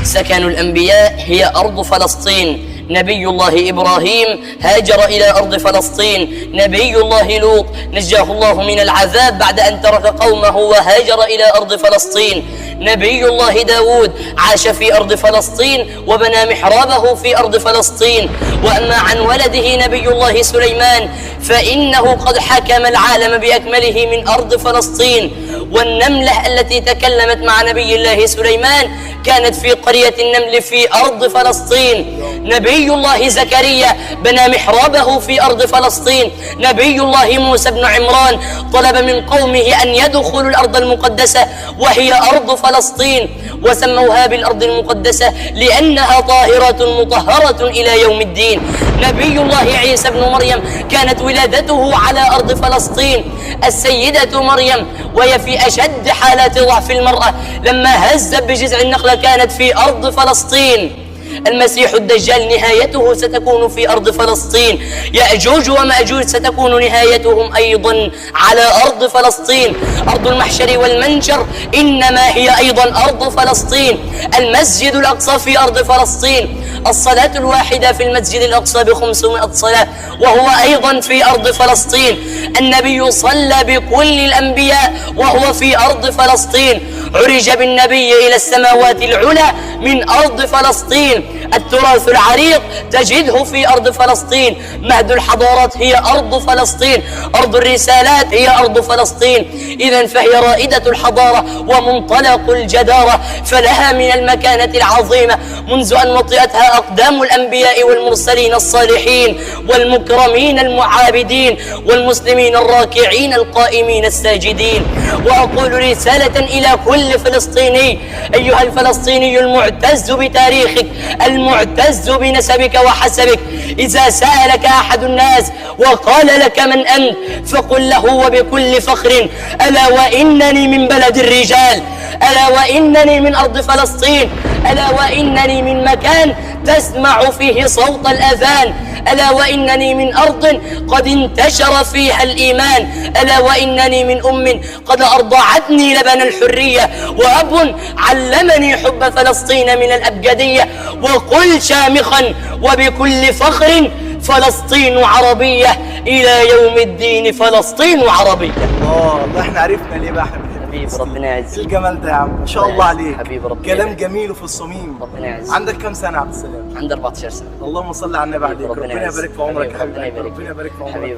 سكن الأنبياء هي أرض فلسطين. نبي الله إبراهيم هاجر إلى أرض فلسطين. نبي الله لوط نجاه الله من العذاب بعد أن ترك قومه وهاجر إلى أرض فلسطين. نبي الله داود عاش في أرض فلسطين وبنى محرابه في أرض فلسطين. وأما عن ولده نبي الله سليمان فإنه قد حكم العالم بأكمله من أرض فلسطين. والنملة التي تكلمت مع نبي الله سليمان كانت في قرية النمل في أرض فلسطين. نبي الله زكريا بنى محرابه في أرض فلسطين. نبي الله موسى بن عمران طلب من قومه أن يدخلوا الأرض المقدسة وهي أرض فلسطين، وسموها بالأرض المقدسة لأنها طاهرة مطهرة إلى يوم الدين. نبي الله عيسى بن مريم كانت ولادته على أرض فلسطين. السيدة مريم وهي في أشد حالات ضعف المرأة لما هزت بجذع النخلة كانت في أرض فلسطين. المسيح الدجال نهايته ستكون في أرض فلسطين. يأجوج ومأجوج ستكون نهايتهم أيضا على أرض فلسطين. أرض المحشر والمنشر إنما هي أيضا أرض فلسطين. المسجد الأقصى في أرض فلسطين. الصلاة الواحدة في المسجد الأقصى ب500 صلاة وهو أيضا في أرض فلسطين. النبي صلى بكل الأنبياء وهو في أرض فلسطين. عرج بالنبي إلى السماوات العلى من أرض فلسطين. التراث العريق تجده في أرض فلسطين. مهد الحضارات هي أرض فلسطين. أرض الرسالات هي أرض فلسطين. إذن فهي رائدة الحضارة ومنطلق الجدارة، فلها من المكانة العظيمة منذ أن وطئتها أقدام الأنبياء والمرسلين الصالحين والمكرمين المعابدين والمسلمين الراكعين القائمين الساجدين. وأقول رسالة إلى كل فلسطيني: أيها الفلسطيني المعتز بتاريخك المعتز بنسبك وحسبك، إذا سألك أحد الناس وقال لك من أنت فقل له وبكل فخر: ألا وإنني من بلد الرجال، ألا وإنني من أرض فلسطين، ألا وإنني من مكان تسمع فيه صوت الأذان، ألا وإنني من أرض قد انتشر فيها الإيمان، ألا وإنني من أم قد أرضعتني لبن الحرية، وأب علمني حب فلسطين من الأبجدية. وقل شامخا وبكل فخر: فلسطين عربية إلى يوم الدين، فلسطين عربية. الله احنا عرفنا ليه بقى احنا بنحب حبيب ربنا يعزك. الجمال ده يا عم، ما شاء الله عليك. حبيب ربنا كلام يعزك. جميل وفي الصميم. ربنا يعزك. عندك كم سنة يا عبد السلام؟ عندي 14 سنة. اللهم صل على النبي عليك. ربنا ربنا يبارك في عمرك يا حبيبي. ربنا ربنا يبارك في عمرك. حبيبي.